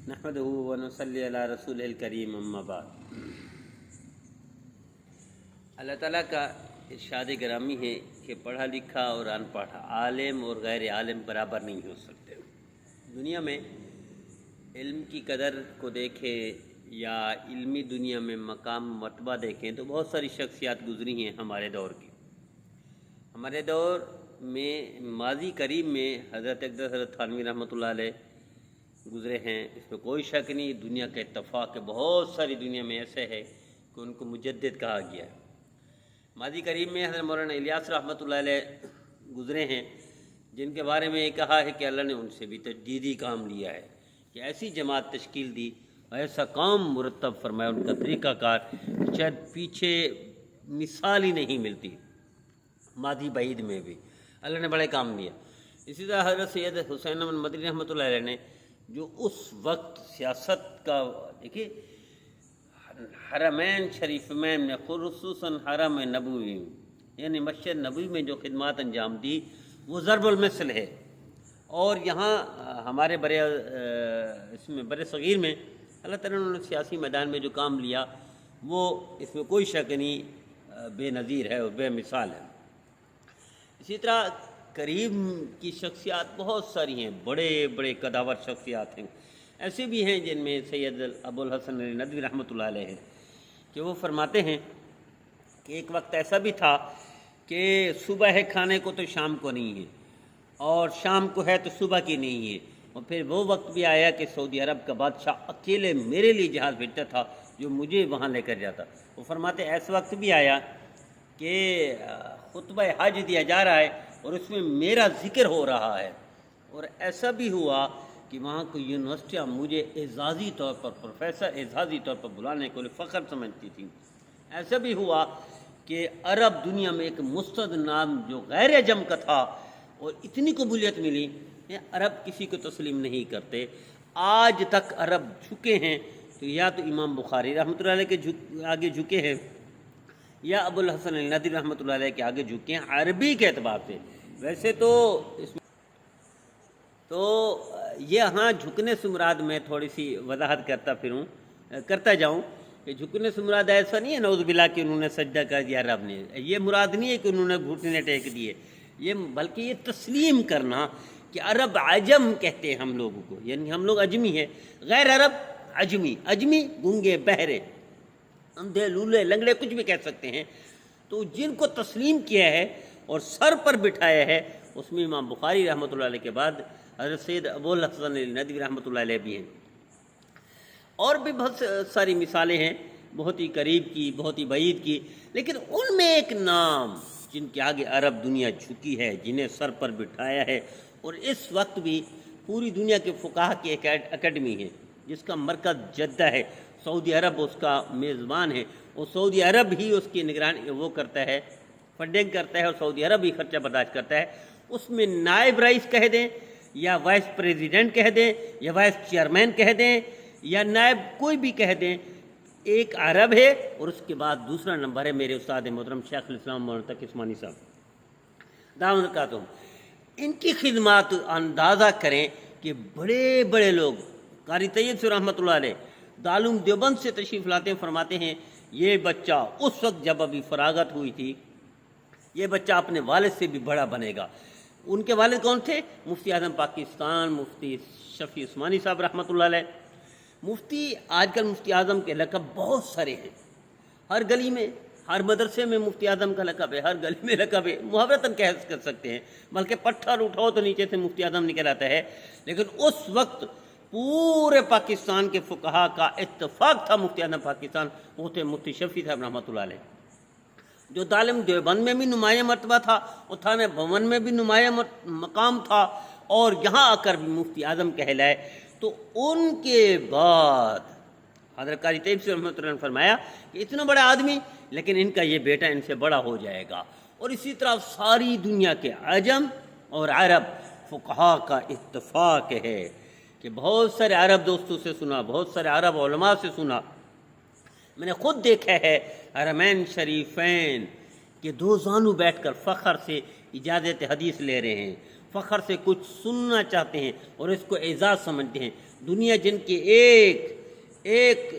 نحمدہ ونصلی علی رسول الکریم اما بعد۔ اللہ تعالیٰ کا ارشاد گرامی ہے کہ پڑھا لکھا اور ان پڑھا، عالم اور غیر عالم برابر نہیں ہو سکتے۔ دنیا میں علم کی قدر کو دیکھیں یا علمی دنیا میں مقام مرتبہ دیکھیں تو بہت ساری شخصیات گزری ہیں ہمارے دور کی۔ ہمارے دور میں ماضی قریب میں حضرت اقدس حضرت تھانوی رحمۃ اللہ علیہ گزرے ہیں، اس میں کوئی شک نہیں۔ دنیا کا اتفاق ہے، بہت ساری دنیا میں ایسے ہے کہ ان کو مجدد کہا گیا ہے۔ ماضی قریب میں حضرت مولانا الیاس رحمۃ اللہ علیہ گزرے ہیں، جن کے بارے میں یہ کہا ہے کہ اللہ نے ان سے بھی تجدیدی کام لیا ہے کہ ایسی جماعت تشکیل دی، ایسا کام مرتب فرمایا، ان کا طریقہ کار شاید پیچھے مثال ہی نہیں ملتی۔ ماضی بعید میں بھی اللہ نے بڑے کام لیا۔ اسی طرح حضرت سید حسین احمد مدنی رحمۃ اللہ علیہ نے جو اس وقت سیاست کا دیکھیے، حرمین شریفین میں خصوصاً حرم نبوی یعنی مسجد نبوی میں جو خدمات انجام دی وہ ضرب المثل ہے۔ اور یہاں ہمارے اس میں بر صغیر میں اللہ تعالیٰ نے سیاسی میدان میں جو کام لیا وہ اس میں کوئی شک نہیں بے نظیر ہے اور بے مثال ہے۔ اسی طرح قریب کی شخصیات بہت ساری ہیں، بڑے بڑے قداور شخصیات ہیں۔ ایسے بھی ہیں جن میں سید ابو الحسن علی ندوی رحمۃ اللہ علیہ ہے کہ وہ فرماتے ہیں کہ ایک وقت ایسا بھی تھا کہ صبح ہے کھانے کو تو شام کو نہیں ہے، اور شام کو ہے تو صبح کی نہیں ہے۔ اور پھر وہ وقت بھی آیا کہ سعودی عرب کا بادشاہ اکیلے میرے لیے جہاز بھیجتا تھا جو مجھے وہاں لے کر جاتا۔ وہ فرماتے ایسا وقت بھی آیا کہ خطبہ حج دیا جا رہا ہے اور اس میں میرا ذکر ہو رہا ہے، اور ایسا بھی ہوا کہ وہاں کو یونیورسٹیاں مجھے اعزازی طور پر پروفیسر اعزازی طور پر بلانے کو فخر سمجھتی تھیں۔ ایسا بھی ہوا کہ عرب دنیا میں ایک مستند نام جو غیر عجم کا تھا اور اتنی قبولیت ملی کہ عرب کسی کو تسلیم نہیں کرتے۔ آج تک عرب جھکے ہیں تو یا تو امام بخاری رحمۃ اللہ علیہ کے آگے جھکے ہیں یا ابو الحسن ندوی رحمۃ اللہ علیہ کے آگے جھکے ہیں عربی کے اعتبار سے۔ ویسے تو یہاں جھکنے سے مراد میں تھوڑی سی وضاحت کرتا جاؤں کہ جھکنے سے مراد ایسا نہیں ہے نعوذ باللہ کہ انہوں نے سجدہ کر دیا عرب نے، یہ مراد نہیں ہے کہ انہوں نے گھٹنے ٹیک دیے، بلکہ یہ تسلیم کرنا کہ عرب عجم کہتے ہیں ہم لوگوں کو، یعنی ہم لوگ عجمی ہیں، غیر عرب عجمی گونگے بہرے اندھے لولے لنگڑے کچھ بھی کہہ سکتے ہیں۔ تو جن کو تسلیم کیا ہے اور سر پر بٹھایا ہے اس میں امام بخاری رحمۃ اللہ علیہ کے بعد حضرت سید ابو الحسن ندوی رحمۃ اللہ علیہ بھی ہیں۔ اور بھی بہت ساری مثالیں ہیں، بہت ہی قریب کی، بہت ہی بعید کی، لیکن ان میں ایک نام جن کے آگے عرب دنیا جھکی ہے، جنہیں سر پر بٹھایا ہے، اور اس وقت بھی پوری دنیا کے فقہا کی ایک اکیڈمی ہے جس کا مرکز جدہ ہے، سعودی عرب اس کا میزبان ہے، اور سعودی عرب ہی اس کی نگرانی وہ کرتا ہے، فنڈنگ کرتا ہے، اور سعودی عرب ہی خرچہ برداشت کرتا ہے۔ اس میں نائب رئیس کہہ دیں یا وائس پریزیڈنٹ کہہ دیں یا وائس چیئرمین کہہ دیں یا نائب کوئی بھی کہہ دیں، ایک عرب ہے، اور اس کے بعد دوسرا نمبر ہے میرے استاد محترم شیخ الاسلام مولانا تقی عثمانی صاحب دامت برکاتہم۔ ان کی خدمات اندازہ کریں کہ بڑے بڑے لوگ، قاری طیب سے رحمۃ اللہ علیہ دارالعلوم دیوبند سے تشریف لاتے ہیں، فرماتے ہیں یہ بچہ اس وقت جب ابھی فراغت ہوئی تھی، یہ بچہ اپنے والد سے بھی بڑا بنے گا۔ ان کے والد کون تھے؟ مفتی اعظم پاکستان مفتی شفیع عثمانی صاحب رحمۃ اللہ علیہ۔ مفتی آج کل مفتی اعظم کے لقب بہت سارے ہیں، ہر گلی میں ہر مدرسے میں مفتی اعظم کا لقب ہے، ہر گلی میں لقب ہے، محاورتاً کہہ کر سکتے ہیں، بلکہ پتھر اٹھاؤ تو نیچے سے مفتی اعظم نکل آتا ہے۔ لیکن اس وقت پورے پاکستان کے فقہا کا اتفاق تھا مفتی اعظم پاکستان وہ تھے مفتی شفیع صاحب رحمۃ اللہ علیہ، جو دارالعلوم دیوبند میں بھی نمایاں مرتبہ تھا، اور تھانہ بھون میں بھی نمایاں مقام تھا، اور یہاں آ کر بھی مفتی اعظم کہلائے۔ تو ان کے بعد حضرت قاری طیب سے رحمۃ اللہ نے فرمایا کہ اتنا بڑا آدمی، لیکن ان کا یہ بیٹا ان سے بڑا ہو جائے گا۔ اور اسی طرح ساری دنیا کے عجم اور عرب فقہا کا اتفاق ہے کہ بہت سارے عرب دوستوں سے سنا، بہت سارے عرب علماء سے سنا، میں نے خود دیکھا ہے حرمین شریفین کہ دو زانو بیٹھ کر فخر سے اجازت حدیث لے رہے ہیں، فخر سے کچھ سننا چاہتے ہیں اور اس کو اعزاز سمجھتے ہیں۔ دنیا جن کی ایک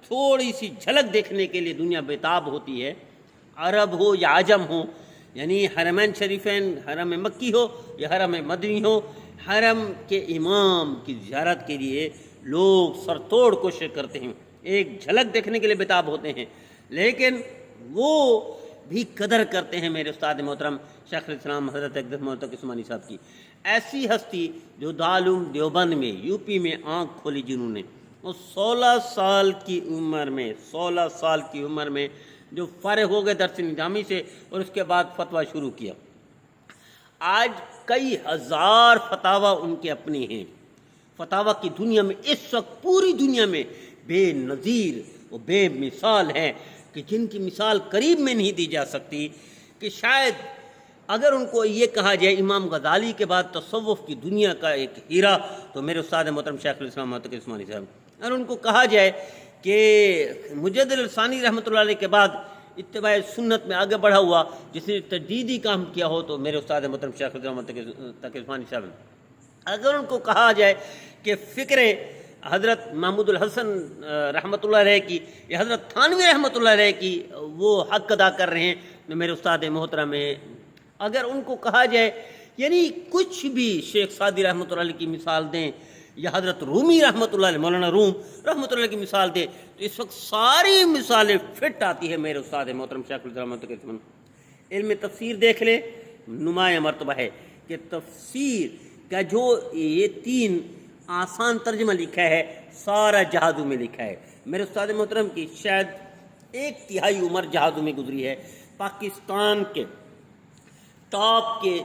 تھوڑی سی جھلک دیکھنے کے لیے دنیا بےتاب ہوتی ہے، عرب ہو یا عجم ہو، یعنی حرمین شریفین، حرم مکی ہو یا حرم مدنی ہو، حرم کے امام کی زیارت کے لیے لوگ سر توڑ کوشش کرتے ہیں، ایک جھلک دیکھنے کے لیے بےتاب ہوتے ہیں، لیکن وہ بھی قدر کرتے ہیں میرے استاد محترم شیخ الاسلام حضرت اقدس مولانا تقی عثمانی صاحب کی۔ ایسی ہستی جو دارالعلوم دیوبند میں، یو پی میں آنکھ کھولی جنہوں نے، وہ 16 سال کی عمر میں جو فارغ ہو گئے درس نظامی سے اور اس کے بعد فتویٰ شروع کیا۔ آج کئی ہزار فتاویٰ ان کے اپنے ہیں۔ فتاویٰ کی دنیا میں اس وقت پوری دنیا میں بے نظیر و بے مثال ہیں کہ جن کی مثال قریب میں نہیں دی جا سکتی، کہ شاید اگر ان کو یہ کہا جائے امام غزالی کے بعد تصوف کی دنیا کا ایک ہیرا تو میرے استاد محترم شیخ الاسلام تقی عثمانی صاحب، اگر ان کو کہا جائے کہ مجدد الثانی رحمۃ اللہ علیہ کے بعد اتباع سنت میں آگے بڑھا ہوا جس نے تجدیدی کام کیا ہو تو میرے استاد محترم شیخ الاسلام تقی عثمانی صاحب، اگر ان کو کہا جائے کہ فکر حضرت محمود الحسن رحمۃ اللہ علیہ کی یا حضرت تھانوی رحمۃ اللہ علیہ کی وہ حق ادا کر رہے ہیں تو میرے استاد محترم ہے، اگر ان کو کہا جائے یعنی کچھ بھی شیخ سعدی رحمۃ اللہ علیہ کی مثال دیں یا حضرت رومی رحمۃ اللہ علیہ، مولانا روم رحمۃ اللہ کی مثال دیں تو اس وقت ساری مثالیں فٹ آتی ہے میرے استاد محترم شیخ الاسلام تقی عثمانی۔ علم تفسیر دیکھ لیں، نمایاں مرتبہ ہے کہ تفسیر کا جو یہ 3 آسان ترجمہ لکھا ہے سارا جہادوں میں لکھا ہے۔ میرے استاد محترم کی شاید 1/3 عمر جہادوں میں گزری ہے۔ پاکستان کے ٹاپ کے،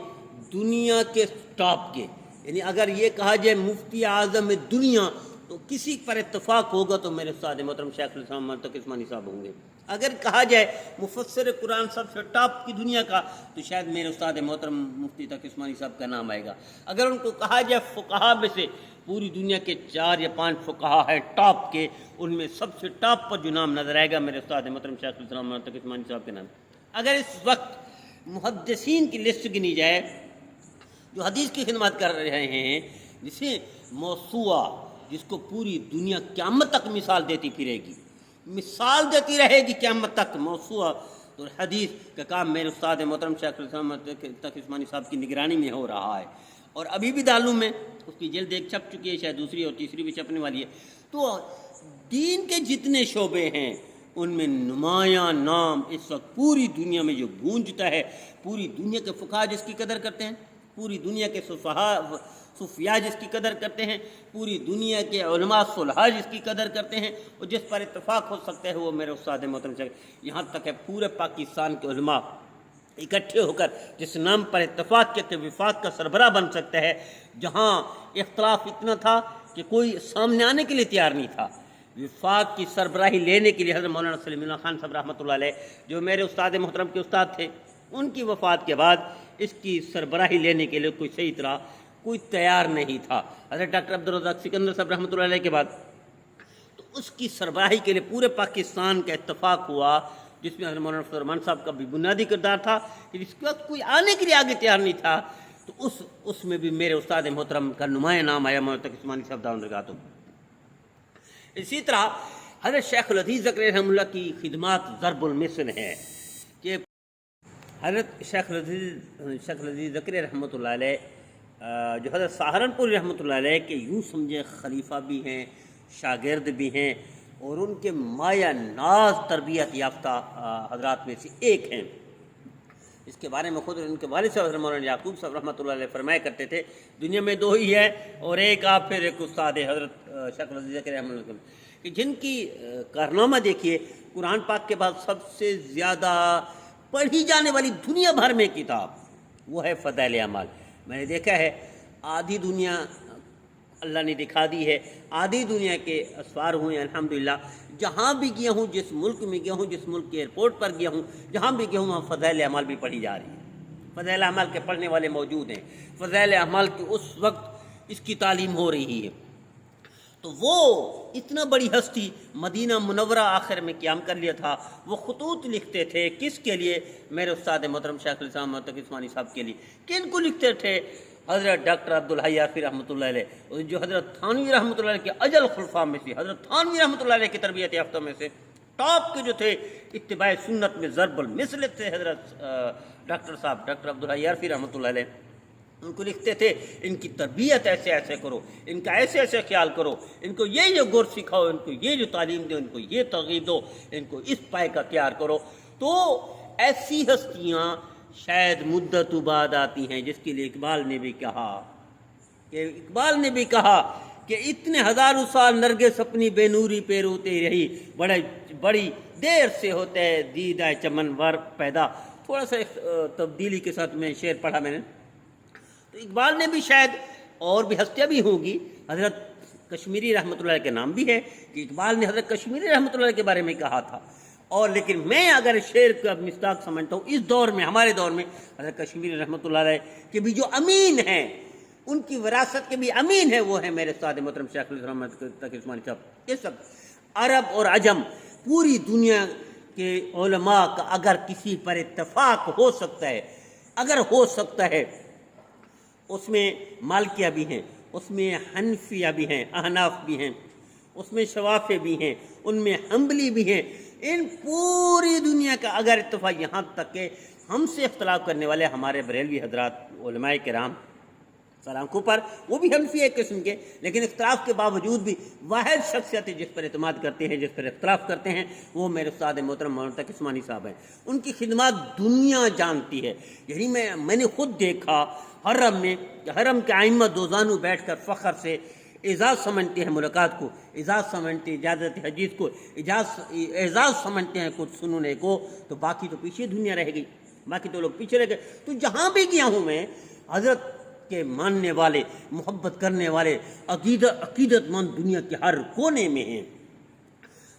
دنیا کے ٹاپ کے، یعنی اگر یہ کہا جائے مفتی اعظم دنیا تو کسی پر اتفاق ہوگا تو میرے استاد محترم شیخ الاسلام تقی عثمانی صاحب ہوں گے۔ اگر کہا جائے مفسر قرآن سب سے ٹاپ کی دنیا کا تو شاید میرے استاد محترم مفتی تقی عثمانی صاحب کا نام آئے گا۔ اگر ان کو کہا جائے فقہا میں سے پوری دنیا کے 4 یا 5 فقہا ہے ٹاپ کے، ان میں سب سے ٹاپ پر جو نام نظر آئے گا میرے استاد محترم شیخ الاسلام تقی عثمانی صاحب کے نام۔ اگر اس وقت محدثین کی لسٹ گنی جائے جو حدیث کی خدمت کر رہے ہیں، جسے موسوعہ، جس کو پوری دنیا قیامت تک مثال دیتی پھرے گی، مثال دیتی رہے گی قیامت تک، موسوعہ اور حدیث کا کام میرے استاد محترم شیخ الاسلام تقی عثمانی صاحب کی نگرانی میں ہو رہا ہے، اور ابھی بھی دارالعلوم میں اس کی جلد 1 چھپ چکی ہے، شاید دوسری اور تیسری بھی چھپنے والی ہے۔ تو دین کے جتنے شعبے ہیں ان میں نمایاں نام اس وقت پوری دنیا میں جو گونجتا ہے، پوری دنیا کے فقہا جس کی قدر کرتے ہیں، پوری دنیا کے صوفیاء جس کی قدر کرتے ہیں، پوری دنیا کے علماء صلحاء جس کی قدر کرتے ہیں اور جس پر اتفاق ہو سکتا ہے وہ میرے استاد محترم شیخ، یہاں تک ہے پورے پاکستان کے علماء اکٹھے ہو کر جس نام پر اتفاق کے وفاق کا سربراہ بن سکتا ہے، جہاں اختلاف اتنا تھا کہ کوئی سامنے آنے کے لیے تیار نہیں تھا، وفاق کی سربراہی لینے کے لیے حضرت مولانا سلیم اللہ خان صاحب رحمۃ اللہ علیہ جو میرے استاد محترم کے استاد تھے، ان کی وفات کے بعد اس کی سربراہی لینے کے لیے کوئی صحیح طرح کوئی تیار نہیں تھا۔ حضرت ڈاکٹر عبدالرزاق سکندر صاحب رحمۃ اللہ علیہ کے بعد تو اس کی سربراہی کے لیے پورے پاکستان کا اتفاق ہوا، جس میں حضرت مولانا فضل الرحمان صاحب کا بھی بنیادی کردار تھا کہ جس کے وقت کوئی آنے کے لیے آگے تیار نہیں تھا، تو اس میں بھی میرے استاد محترم کا نمایاں نام آیا، مولانا تقی عثمانی صاحب دامت برکاتہم۔ اسی طرح حضرت شیخ العزیز ذکر رحمہ اللہ کی خدمات ضرب المثل ہیں کہ حضرت شیخ العزیز ذکر رحمۃ اللہ علیہ جو حضرت سہارنپور رحمۃ اللہ علیہ کے یوں سمجھے خلیفہ بھی ہیں، شاگرد بھی ہیں، اور ان کے مایہ ناز تربیت یافتہ حضرات میں سے ایک ہیں۔ اس کے بارے میں خود ان کے والد صاحب حضرت مولانا یعقوب صاحب رحمۃ اللہ علیہ فرمایا کرتے تھے، دنیا میں 2 ہی ہے اور ایک آپ پھر ایک استاد ہے حضرت شیخ العزیز ذکر رحمۃ اللہ علیہ، کہ جن کی کارنامہ دیکھیے، قرآن پاک کے بعد سب سے زیادہ پڑھی جانے والی دنیا بھر میں کتاب وہ ہے فضائل اعمال۔ میں نے دیکھا ہے آدھی دنیا اللہ نے دکھا دی ہے، آدھی دنیا کے اسوار ہوئے ہیں الحمدللہ، جہاں بھی گیا ہوں، جس ملک میں گیا ہوں، جس ملک کے ایئرپورٹ پر گیا ہوں، جہاں بھی گیا ہوں وہاں فضائل اعمال بھی پڑھی جا رہی ہے، فضائل اعمال کے پڑھنے والے موجود ہیں، فضائل اعمال کی اس وقت اس کی تعلیم ہو رہی ہے۔ تو وہ اتنا بڑی ہستی مدینہ منورہ آخر میں قیام کر لیا تھا، وہ خطوط لکھتے تھے کس کے لیے؟ میرے استاد محترم شیخ الاسلام تقی عثمانی صاحب کے لیے۔ کن کو لکھتے تھے؟ حضرت ڈاکٹر عبدالحی یافی رحمۃ اللہ علیہ، اور جو حضرت تھانوی رحمۃ اللہ علیہ کے اجل خلفاء میں سے، حضرت تھانوی رحمۃ اللہ علیہ کی تربیت یافتہ میں سے ٹاپ کے جو تھے، اتباع سنت میں ضرب المثل تھے حضرت ڈاکٹر صاحب ڈاکٹر عبدالحی یافی رحمۃ اللہ علیہ، ان کو لکھتے تھے ان کی تربیت ایسے ایسے کرو، ان کا ایسے ایسے خیال کرو، ان کو یہ گر سکھاؤ، ان کو یہ جو تعلیم دو، ان کو یہ ترغیب دو، ان کو اس پائے کا تیار کرو۔ تو ایسی ہستیاں شاید مدت بعد آتی ہیں، جس کے لیے اقبال نے بھی کہا کہ اتنے ہزاروں سال نرگس اپنی بے نوری پہ روتی رہی، بڑی دیر سے ہوتا ہے دیدہ چمن ور پیدا۔ تھوڑا سا تبدیلی کے ساتھ میں شعر پڑھا میں نے، تو اقبال نے بھی شاید، اور بھی ہستیاں بھی ہوں گی، حضرت کشمیری رحمۃ اللہ کے نام بھی ہے کہ اقبال نے حضرت کشمیری رحمۃ اللہ کے بارے میں کہا تھا، اور لیکن میں اگر شعر کا مصداق سمجھتا ہوں اس دور میں، ہمارے دور میں حضرت کشمیری رحمۃ اللہ علیہ کے بھی جو امین ہیں، ان کی وراثت کے بھی امین ہے، وہ ہے میرے استاد محترم شیخ الاسلام تقی عثمانی صاحب۔ اس وقت عرب اور عجم پوری دنیا کے علماء کا اگر کسی پر اتفاق ہو سکتا ہے، اگر ہو سکتا ہے، اس میں مالکیہ بھی ہیں، اس میں حنفیہ بھی ہیں، احناف بھی ہیں، اس میں شوافع بھی ہیں، ان میں حنبلی بھی ہیں، ان پوری دنیا کا اگر اتفاق، یہاں تک کہ ہم سے اختلاف کرنے والے ہمارے بریلوی حضرات علماء کرام سلام کو پر، وہ بھی حنفی ایک قسم کے، لیکن اختلاف کے باوجود بھی واحد شخصیت جس پر اعتماد کرتے ہیں، جس پر اختلاف کرتے ہیں، وہ میرے استاد محترم مولانا تقی عثمانی صاحب ہیں۔ ان کی خدمات دنیا جانتی ہے، یعنی میں نے خود دیکھا حرم میں کہ حرم کے ائمہ دوزانو بیٹھ کر فخر سے اعزاز سمجھتے ہیں ملاقات کو، اعزاز سمجھتے ہیں اجازت حدیث کو، اعزاز سمجھتے ہیں کچھ سننے کو، تو باقی تو پیچھے دنیا رہ گئی، باقی تو لوگ پیچھے رہ گئے۔ تو جہاں بھی گیا ہوں میں، حضرت کے ماننے والے، محبت کرنے والے، عقیدت مند دنیا کے ہر کونے میں ہیں۔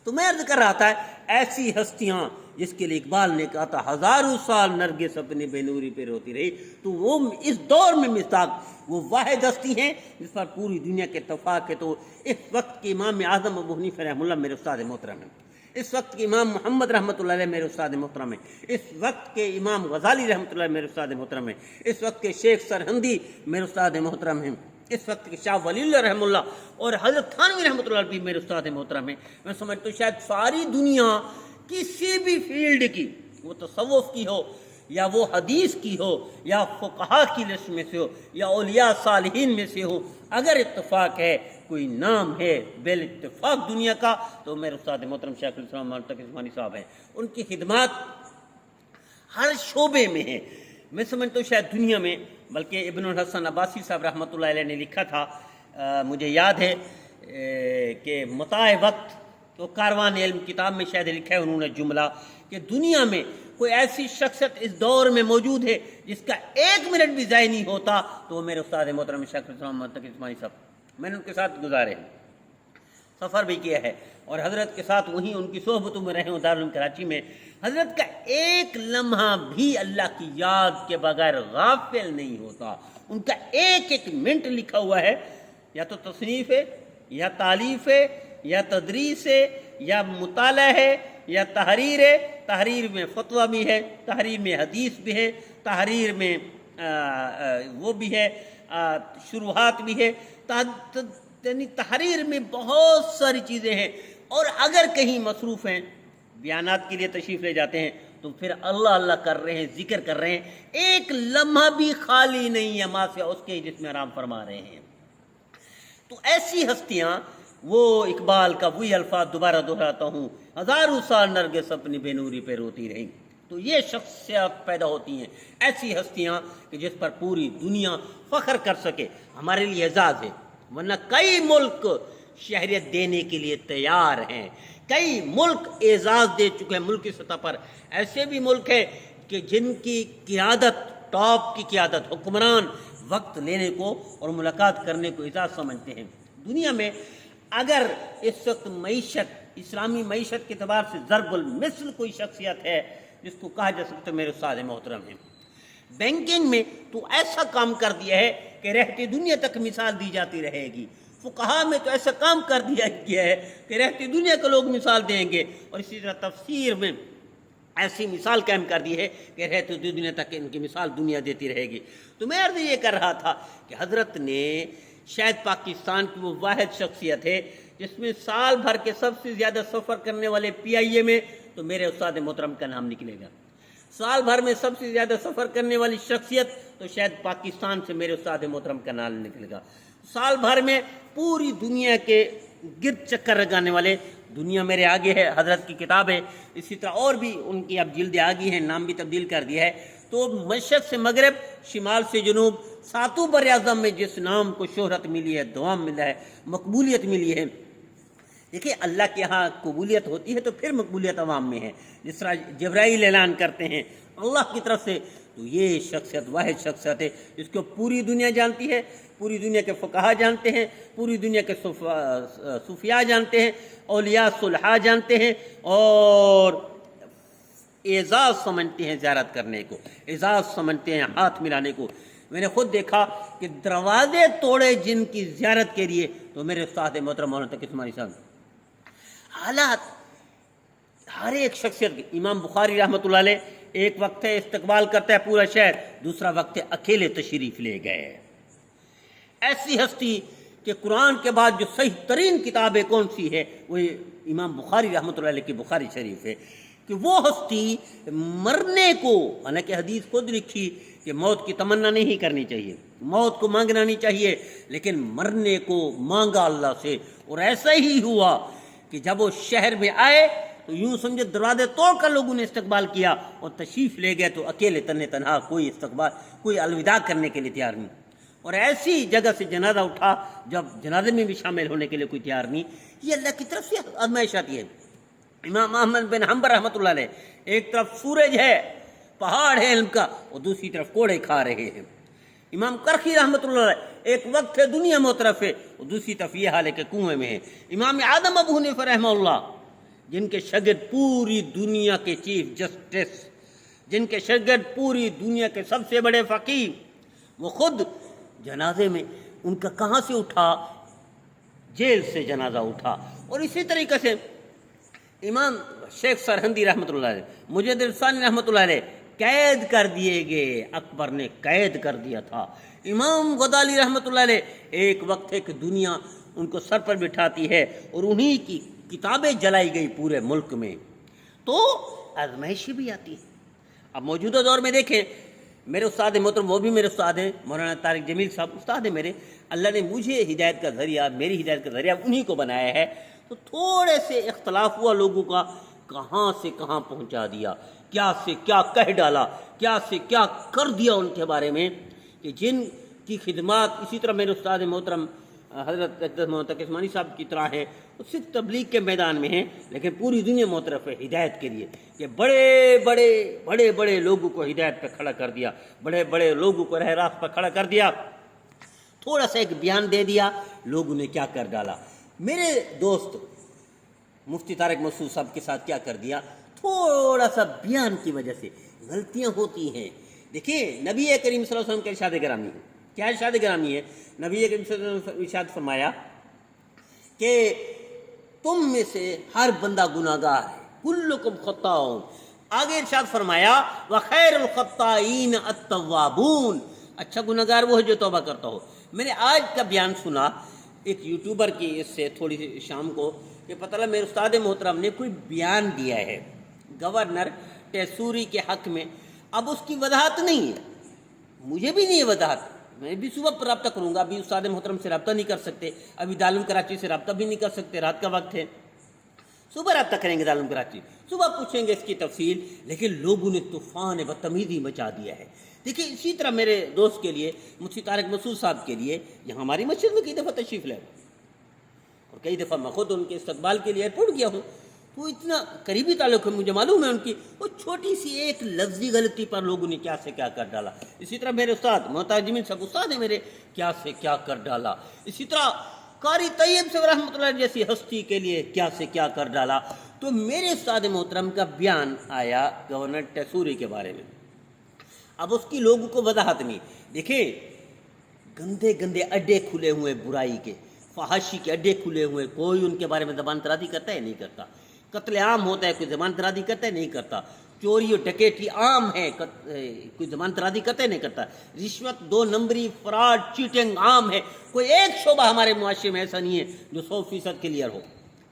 تو میں عرض کر رہا تھا ایسی ہستیاں جس کے لیے اقبال نے کہا تھا ہزاروں سال نرگس اپنی بے نوری پہ روتی رہی، تو وہ اس دور میں مصداق وہ واحد ہستی ہیں جس پر پوری دنیا کے اتفاق ہے۔ تو اس وقت کے امام اعظم ابو حنیفہ رحمہ اللہ میرے استاد محترم ہیں، اس وقت کے امام محمد رحمۃ اللہ علیہ میرے استاد محترم ہیں، اس وقت کے امام غزالی رحمۃ اللہ میرے استاد محترم ہیں، اس وقت کے شیخ سرہندی میرے استاد محترم ہیں، اس وقت کے شاہ ولی اللہ رحمہ اللہ اور حضرت تھانوی رحمۃ اللہ علیہ بھی میرے استاد محترم ہیں۔ میں سمجھتا ہوں شاید ساری دنیا کسی بھی فیلڈ کی، وہ تصوف کی ہو یا وہ حدیث کی ہو یا فقہا کی لسٹ میں سے ہو یا اولیاء صالحین میں سے ہو، اگر اتفاق ہے، کوئی نام ہے بال اتفاق دنیا کا، تو میرے استاد محترم شیخ الاسلام مولانا تقی عثمانی صاحب ہیں۔ ان کی خدمات ہر شعبے میں ہیں۔ میں سمجھتا ہوں شاید دنیا میں، بلکہ ابن الحسن عباسی صاحب رحمۃ اللہ علیہ نے لکھا تھا، مجھے یاد ہے کہ متاع وقت تو کاروان علم کتاب میں شاید لکھا ہے انہوں نے جملہ کہ دنیا میں کوئی ایسی شخصیت اس دور میں موجود ہے جس کا 1 منٹ بھی ضائع نہیں ہوتا، تو وہ میرے استاد محترم شیخ الاسلام تقی عثمانی صاحب۔ میں نے ان کے ساتھ گزارے ہیں، سفر بھی کیا ہے، اور حضرت کے ساتھ وہیں ان کی صحبتوں میں رہے ہوں دارالعلوم کراچی میں۔ حضرت کا ایک لمحہ بھی اللہ کی یاد کے بغیر غافل نہیں ہوتا، ان کا ایک ایک منٹ لکھا ہوا ہے، یا تو تصنیف ہے یا تالیف ہے یا تدریس ہے یا مطالعہ ہے یا تحریر ہے۔ تحریر میں فتویٰ بھی ہے، تحریر میں حدیث بھی ہے، تحریر میں وہ بھی ہے، شروحات بھی ہے، یعنی تحریر میں بہت ساری چیزیں ہیں، اور اگر کہیں مصروف ہیں، بیانات کے لیے تشریف لے جاتے ہیں، تو پھر اللہ اللہ کر رہے ہیں، ذکر کر رہے ہیں، ایک لمحہ بھی خالی نہیں ہے ماں سے اس کے جس میں آرام فرما رہے ہیں۔ تو ایسی ہستیاں، وہ اقبال کا وہی الفاظ دوبارہ دہراتا ہوں، ہزاروں سال نرگس اپنی بے نوری پہ روتی رہی۔ تو یہ شخصیات پیدا ہوتی ہیں، ایسی ہستیاں کہ جس پر پوری دنیا فخر کر سکے، ہمارے لیے اعزاز ہے، ورنہ کئی ملک شہریت دینے کے لیے تیار ہیں، کئی ملک اعزاز دے چکے ہیں ملک کی سطح پر۔ ایسے بھی ملک ہیں کہ جن کی قیادت، ٹاپ کی قیادت، حکمران وقت لینے کو اور ملاقات کرنے کو اعزاز سمجھتے ہیں۔ دنیا میں اگر اس وقت معیشت، اسلامی معیشت کے اعتبار سے ضرب المثل کوئی شخصیت ہے جس کو کہا جا سکتا ہے، میرے استاد محترم ہیں۔ بینکنگ میں تو ایسا کام کر دیا ہے کہ رہتی دنیا تک مثال دی جاتی رہے گی، فقہا میں تو ایسا کام کر دیا گیا ہے کہ رہتی دنیا کے لوگ مثال دیں گے، اور اسی طرح تفسیر میں ایسی مثال قائم کر دی ہے کہ رہتے ہوئے دنیا تک ان کی مثال دنیا دیتی رہے گی۔ تو میں عرض یہ کر رہا تھا کہ حضرت نے شاید پاکستان کی وہ واحد شخصیت ہے جس میں سال بھر کے سب سے زیادہ سفر کرنے والے PIA میں تو میرے استاد محترم کا نام نکلے گا۔ سال بھر میں سب سے زیادہ سفر کرنے والی شخصیت تو شاید پاکستان سے میرے استاد محترم کا نام نکلے گا۔ سال بھر میں پوری دنیا کے گرد چکر لگانے والے، دنیا میرے آگے ہے، حضرت کی کتاب ہے، اسی طرح اور بھی ان کی اب جلدیں آگی ہیں، نام بھی تبدیل کر دیا ہے۔ تو مشرق سے مغرب، شمال سے جنوب، ساتوں بر اعظم میں جس نام کو شہرت ملی ہے، دوام ملا ہے، مقبولیت ملی ہے، دیکھیے اللہ کے ہاں قبولیت ہوتی ہے تو پھر مقبولیت عوام میں ہے، جس طرح جبرائیل اعلان کرتے ہیں اللہ کی طرف سے، تو یہ شخصیت واحد شخصیت ہے جس کو پوری دنیا جانتی ہے، پوری دنیا کے فقہا جانتے ہیں، پوری دنیا کے صوفیاء جانتے ہیں، اولیاء صلحاء جانتے ہیں، اور اعزاز سمجھتے ہیں زیارت کرنے کو، اعزاز سمجھتے ہیں ہاتھ ملانے کو۔ میں نے خود دیکھا کہ دروازے توڑے جن کی زیارت کے لیے تو میرے استاد محترم مولانا تقی عثمانی صاحب، حالات ہر ایک شخصیت، امام بخاری رحمۃ اللہ علیہ ایک وقت ہے استقبال کرتا ہے پورا شہر، دوسرا وقت ہے اکیلے تشریف لے گئے۔ ایسی ہستی کہ قرآن کے بعد جو صحیح ترین کتاب کون سی ہے وہ امام بخاری رحمۃ اللہ علیہ کی بخاری شریف ہے، کہ وہ ہستی مرنے کو، حالانکہ حدیث خود لکھی کہ موت کی تمنا نہیں کرنی چاہیے، موت کو مانگنا نہیں چاہیے، لیکن مرنے کو مانگا اللہ سے، اور ایسا ہی ہوا کہ جب وہ شہر میں آئے تو یوں سمجھے دروازے توڑ کر لوگوں نے استقبال کیا، اور تشریف لے گئے تو اکیلے تنہا، کوئی استقبال، کوئی الوداع کرنے کے لیے تیار نہیں۔ اور ایسی جگہ سے جنازہ اٹھا جب جنازے میں بھی شامل ہونے کے لیے کوئی تیار نہیں۔ یہ اللہ کی طرف سے آزمائش آتی ہے۔ امام احمد بن حنبل رحمۃ اللہ علیہ، ایک طرف سورج ہے، پہاڑ ہے علم کا، اور دوسری طرف کوڑے کھا رہے ہیں۔ امام کرخی رحمۃ اللہ علیہ، ایک وقت ہے دنیا موطرف ہے، اور دوسری طرف یہ حال ہے کہ کنویں میں ہے۔ امام اعظم ابو حنیفہ رحمہ اللہ، جن کے شاگرد پوری دنیا کے چیف جسٹس، جن کے شاگرد پوری دنیا کے سب سے بڑے فقیہ، وہ خود جنازے میں ان کا کہاں سے اٹھا؟ جیل سے جنازہ اٹھا۔ اور اسی طریقے سے امام شیخ سرہندی رحمۃ اللہ علیہ، مجد ثانی رحمۃ اللہ علیہ قید کر دیے گئے، اکبر نے قید کر دیا تھا۔ امام غزالی رحمۃ اللہ علیہ، ایک وقت ہے کہ دنیا ان کو سر پر بٹھاتی ہے، اور انہی کی کتابیں جلائی گئی پورے ملک میں۔ تو آزمائشیں بھی آتی ہیں۔ اب موجودہ دور میں دیکھیں، میرے استاد محترم، وہ بھی میرے استاد ہیں، مولانا طارق جمیل صاحب استاد ہیں میرے، اللہ نے مجھے ہدایت کا ذریعہ، میری ہدایت کا ذریعہ انہی کو بنایا ہے۔ تو تھوڑے سے اختلاف ہوا لوگوں کا، کہاں سے کہاں پہنچا دیا، کیا سے کیا کہہ ڈالا، کیا سے کیا کر دیا ان کے بارے میں، کہ جن کی خدمات اسی طرح میرے استاد محترم حضرت مولانا تقی عثمانی صاحب کی طرح ہے، وہ صرف تبلیغ کے میدان میں ہیں، لیکن پوری دنیا معترف ہے ہدایت کے لیے، کہ بڑے بڑے لوگوں کو ہدایت پہ کھڑا کر دیا، بڑے بڑے لوگوں کو راہ راست پہ کھڑا کر دیا۔ تھوڑا سا ایک بیان دے دیا، لوگوں نے کیا کر ڈالا۔ میرے دوست مفتی طارق مسعود صاحب کے ساتھ کیا کر دیا، تھوڑا سا بیان کی وجہ سے غلطیاں ہوتی ہیں۔ دیکھیں نبی کریم صلی اللہ علیہ وسلم کا ارشاد گرامی ہے، کیا ارشاد گرامی ہے؟ نبی کریم صلی اللہ علیہ وسلم ارشاد فرمایا کہ تم میں سے ہر بندہ گناہگار ہے، کلکم خطاؤن۔ آگے ارشاد فرمایا وخیر الخطائین التوابون، اچھا گناہگار وہ ہے جو توبہ کرتا ہو۔ میں نے آج کا بیان سنا ایک یوٹیوبر کی، اس سے تھوڑی سی شام کو، کہ پتہ لگا میرے استاد محترم نے کوئی بیان دیا ہے گورنر ٹیسوری کے حق میں۔ اب اس کی وضاحت نہیں ہے، مجھے بھی نہیں ہے وضاحت، میں بھی صبح پر رابطہ کروں گا، ابھی استاد محترم سے رابطہ نہیں کر سکتے، ابھی دارالعلوم کراچی سے رابطہ بھی نہیں کر سکتے، رات کا وقت ہے، صبح رابطہ کریں گے دارالعلوم کراچی، صبح پوچھیں گے اس کی تفصیل۔ لیکن لوگوں نے طوفان بدتمیزی مچا دیا ہے۔ دیکھیں اسی طرح میرے دوست کے لیے، مفتی طارق مسعود صاحب کے لیے، یہاں ہماری مسجد میں کئی دفعہ تشریف لائے، اور کئی دفعہ میں خود ان کے استقبال کے لیے ایئرپورٹ گیا ہوں، تو اتنا قریبی تعلق ہے، مجھے معلوم ہے ان کی، وہ چھوٹی سی ایک لفظی غلطی پر لوگوں نے کیا سے کیا کر ڈالا۔ اسی طرح میرے استاد محتاج جمیل صاحب استاد ہیں میرے، کیا سے کیا کر ڈالا۔ اسی طرح قاری طیب سے رحمۃ اللہ جیسی ہستی کے لیے کیا سے کیا کر ڈالا۔ تو میرے استاد محترم کا بیان آیا گورنر ٹیسوری کے بارے میں، اب اس کی لوگوں کو وضاحت نہیں۔ دیکھیں گندے گندے اڈے کھلے ہوئے برائی کے، فحاشی کے اڈے کھلے ہوئے، کوئی ان کے بارے میں زبان درازی کرتا ہے نہیں کرتا، قتل عام ہوتا ہے کوئی زبان درازی کرتا ہے نہیں کرتا، چوری اور ڈکیٹی عام ہے، کوئی ضمانت رازی کرتے نہیں کرتا، رشوت، 2 نمبری، فراڈ، چیٹنگ عام ہے، کوئی ایک شعبہ ہمارے معاشرے میں ایسا نہیں ہے جو 100% کلیئر ہو،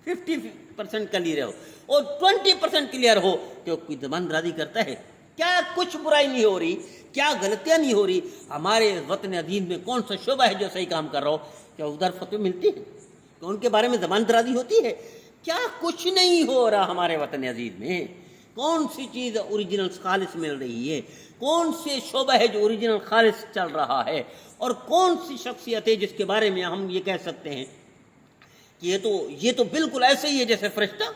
50% کلیئر ہو، اور 20% کلیئر ہو کہ وہ کوئی ضمانت رازی کرتا ہے۔ کیا کچھ برائی نہیں ہو رہی، کیا غلطیاں نہیں ہو رہی، ہمارے وطن عزیز میں کون سا شعبہ ہے جو صحیح کام کر رہا ہو، کیا ادھر فتوی ملتی ہے، کہ ان کے بارے میں ضمانت رازی ہوتی ہے؟ کیا کچھ نہیں ہو رہا ہمارے وطن عزیز میں؟ کون سی چیز اوریجنل خالص مل رہی ہے؟ کون سے شعبہ ہے جو اوریجنل خالص چل رہا ہے؟ اور کون سی شخصیت ہے جس کے بارے میں ہم یہ کہہ سکتے ہیں کہ یہ تو بالکل ایسے ہی ہے جیسے فرشتہ؟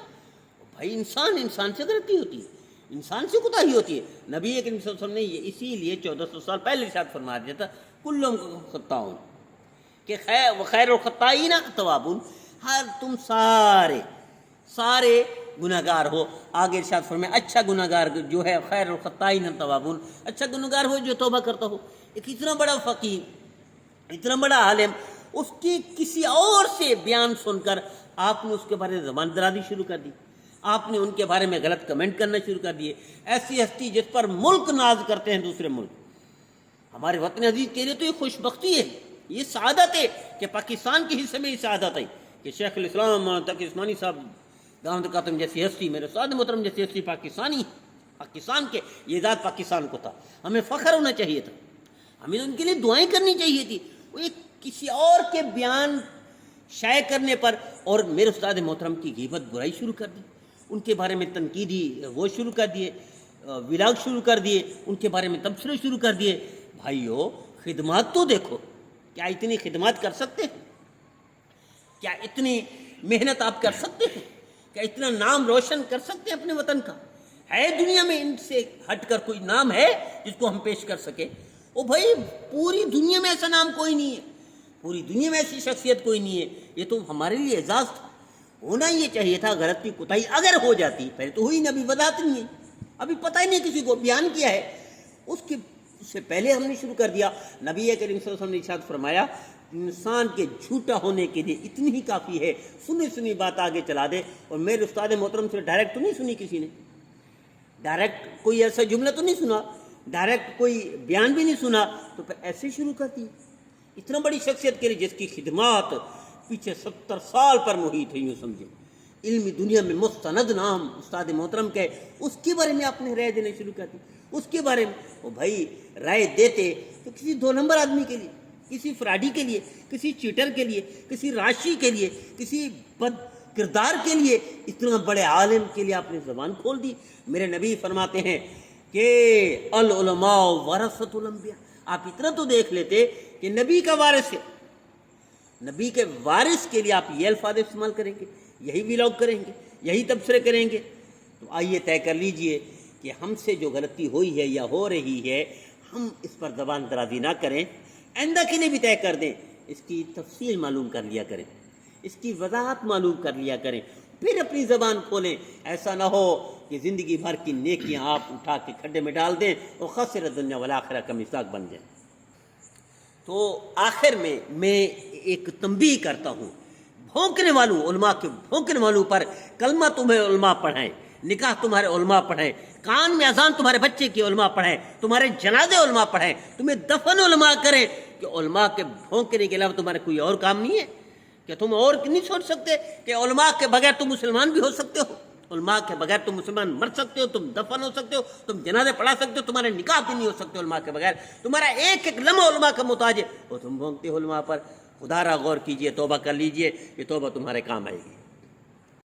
بھائی انسان سے غلطی ہوتی ہے، انسان سے کوتاہی ہوتی ہے۔ نبی کریم صلی اللہ علیہ وسلم نے یہ اسی لیے 1400 سال پہلے ارشاد فرما دیا تھا، کلہم خطاؤن، کہ خیر الخطائین التوابون، ہر تم سارے گناہ گار ہو۔ آگے ارشاد فرمایا اچھا گناہ گار جو ہے، خیر الخطائین التوابون، اچھا گناہ گار ہو جو توبہ کرتا ہو۔ ایک اتنا بڑا فقیر، اتنا بڑا عالم، اس کی کسی اور سے بیان سن کر آپ نے اس کے بارے میں زبان درازی شروع کر دی، آپ نے ان کے بارے میں غلط کمنٹ کرنا شروع کر دیے۔ ایسی ہستی جس پر ملک ناز کرتے ہیں دوسرے ملک، ہمارے وطن عزیز کے لیے تو یہ خوش بختی ہے، یہ سعادت ہے کہ پاکستان کے حصے میں یہ سعادت ہے کہ شیخ الاسلام تقی عثمانی صاحب دامت قاتم جیسی ہستی، میرے استاد محترم جیسی ہستی پاکستان کے، یہ ذات پاکستان کو تھا، ہمیں فخر ہونا چاہیے تھا، ہمیں ان کے لیے دعائیں کرنی چاہیے تھی۔ وہ ایک کسی اور کے بیان شائع کرنے پر اور میرے استاد محترم کی غیبت برائی شروع کر دی، ان کے بارے میں تنقیدی وہ شروع کر دیے، ولاگ شروع کر دیے، ان کے بارے میں تبصرے شروع کر دیے۔ بھائیو خدمات تو دیکھو، کیا اتنی خدمات کر سکتے ہیں؟ کیا اتنی محنت آپ کر سکتے ہیں؟ کیا اتنا نام روشن کر سکتے ہیں اپنے وطن کا؟ ہے دنیا میں ان سے ہٹ کر کوئی نام ہے جس کو ہم پیش کر سکے؟ او بھائی پوری دنیا میں ایسا نام کوئی نہیں ہے، پوری دنیا میں ایسی شخصیت کوئی نہیں ہے، یہ تو ہمارے لیے اعزاز تھا، ہونا یہ چاہیے تھا۔ غلطی کوتاہی اگر ہو جاتی، پہلے تو ہوئی نہیں، ابھی وضاحت نہیں ہے، ابھی پتہ ہی نہیں کسی کو بیان کیا ہے، اس سے پہلے ہم نے شروع کر دیا۔ نبی کریم صلی اللہ علیہ وسلم نے ارشاد فرمایا انسان کے جھوٹا ہونے کے لیے اتنی ہی کافی ہے، سنی بات آگے چلا دے۔ اور میرے استاد محترم سے ڈائریکٹ تو نہیں سنی کسی نے، ڈائریکٹ کوئی ایسا جملہ تو نہیں سنا، ڈائریکٹ کوئی بیان بھی نہیں سنا، تو پھر ایسے شروع کر دی۔ اتنا بڑی شخصیت کے لیے جس کی خدمات پیچھے 70 سال پر محیط ہے، یوں سمجھے علمی دنیا میں مستند نام استاد محترم کے، اس کے بارے میں آپ نے رائے دینا شروع کر دی، اس کے بارے میں۔ وہ بھائی رائے دیتے تو کسی 2 نمبر آدمی کے لیے، کسی فراڈی کے لیے، کسی چیٹر کے لیے، کسی راشی کے لیے، کسی بد کردار کے لیے، اتنا بڑے عالم کے لیے آپ نے زبان کھول دی۔ میرے نبی فرماتے ہیں کہ العلماء ورثۃ الانبیاء، آپ اتنا تو دیکھ لیتے کہ نبی کا وارث ہے، نبی کے وارث کے لیے آپ یہ الفاظ استعمال کریں گے، یہی ولاگ کریں گے، یہی تبصرے کریں گے۔ تو آئیے طے کر لیجئے کہ ہم سے جو غلطی ہوئی ہے یا ہو رہی ہے، ہم اس پر زبان درازی نہ کریں، آئندہ کے لیے بھی طے کر دیں، اس کی تفصیل معلوم کر لیا کریں، اس کی وضاحت معلوم کر لیا کریں، پھر اپنی زبان کھولیں۔ ایسا نہ ہو کہ زندگی بھر کی نیکیاں آپ اٹھا کے کھڈے میں ڈال دیں اور خسر الدنیا والآخرہ کا مصداق بن جائیں۔ تو آخر میں ایک تنبیہ کرتا ہوں، بھونکنے والوں علماء کے بھونکنے والوں پر کلمہ تمہیں علماء پڑھائیں، نکاح تمہارے علماء پڑھائیں، کان میں اذان تمہارے بچے کی علماء پڑھائیں، تمہارے جنازے علماء پڑھائیں، تمہیں دفن علماء کریں، کہ علماء کے بھونکنے کے علاوہ تمہارے کوئی اور کام نہیں ہے؟ کہ تم اور نہیں سوچ سکتے کہ علماء کے بغیر تم مسلمان بھی ہو سکتے ہو؟ علماء کے بغیر تم مسلمان مر سکتے ہو، تم دفن ہو سکتے ہو، تم جنازے پڑھا سکتے ہو، تمہارے نکاح بھی نہیں ہو سکتے علماء کے بغیر، تمہارا ایک ایک لمحہ علماء کا محتاج ہے، اور تم بھونکتے ہو علماء پر۔ خدا را غور کیجئے، توبہ کر لیجئے، یہ توبہ تمہارے کام آئے گی۔